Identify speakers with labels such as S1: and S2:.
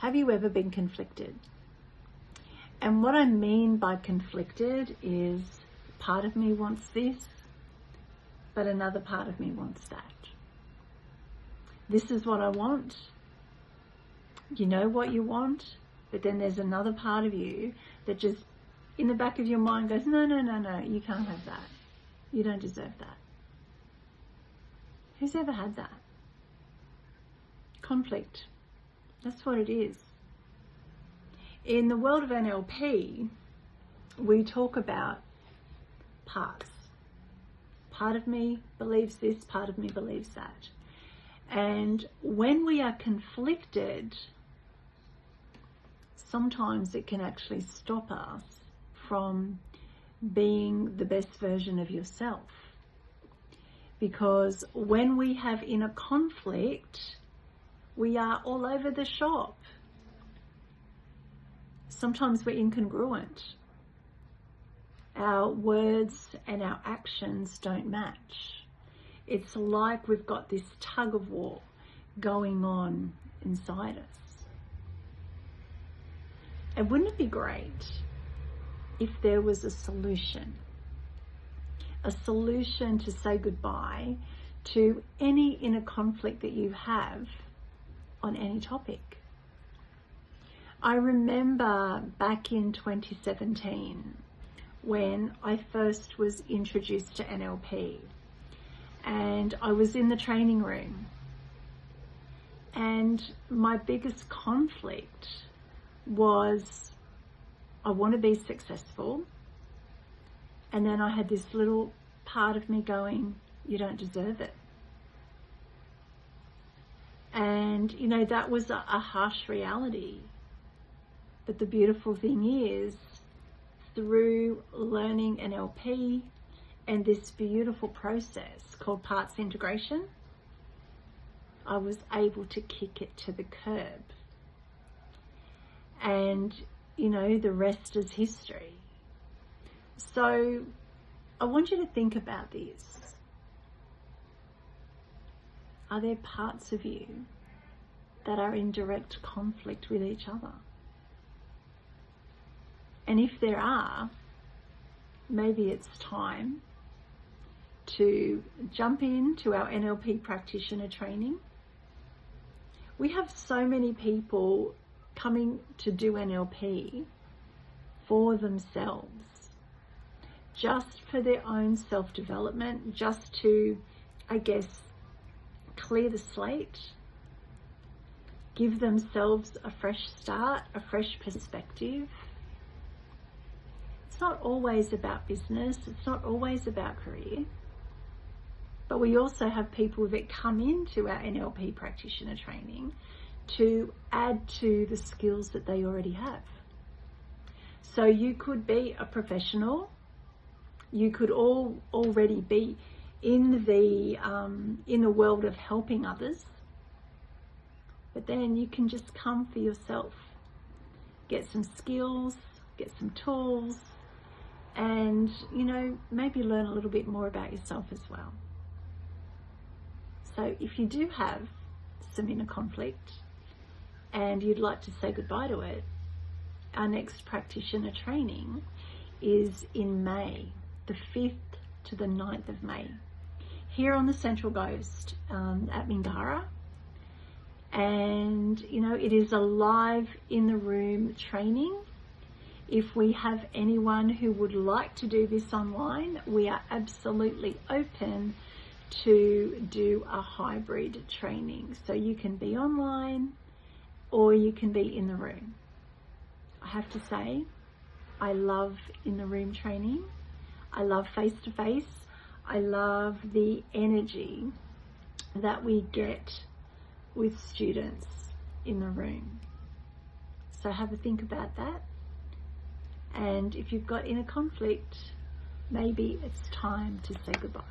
S1: Have you ever been conflicted? And what I mean by conflicted is part of me wants this, but another part of me wants that. This is what I want. You know what you want, but then there's another part of you that just in the back of your mind goes, no, no, no, no, you can't have that. You don't deserve that. Who's ever had that? Conflict. That's what it is. In the world of NLP, we talk about parts. Part of me believes this, part of me believes that. And when we are conflicted, sometimes it can actually stop us from being the best version of yourself. Because when we have inner conflict, we are all over the shop. Sometimes we're incongruent. Our words and our actions don't match. It's like we've got this tug of war going on inside us. And wouldn't it be great if there was a solution to say goodbye to any inner conflict that you have on any topic? I remember back in 2017 when I first was introduced to NLP, and I was in the training room, and my biggest conflict was I want to be successful, and then I had this little part of me going, you don't deserve it. And you know, that was a harsh reality. But the beautiful thing is, through learning NLP and this beautiful process called parts integration, I was able to kick it to the curb. And, you know, the rest is history. So I want you to think about this. Are there parts of you that are in direct conflict with each other? And if there are, maybe it's time to jump into our NLP practitioner training. We have so many people coming to do NLP for themselves, just for their own self-development, just to, I guess, clear the slate, give themselves a fresh start, a fresh perspective. It's not always about business, it's not always about career, but we also have people that come into our NLP practitioner training to add to the skills that they already have. So you could be a professional, you could already be in the world of helping others, but then you can just come for yourself, get some skills, get some tools, and, you know, maybe learn a little bit more about yourself as well. So if you do have some inner conflict and you'd like to say goodbye to it, our next practitioner training is in May, the 5th to the 9th of May, here on the Central Coast at Mingara. And, you know, it is a live in the room training. If we have anyone who would like to do this online, we are absolutely open to do a hybrid training. So you can be online or you can be in the room. I have to say, I love in the room training. I love face-to-face. I love the energy that we get with students in the room. So have a think about that. And if you've got inner conflict, maybe it's time to say goodbye.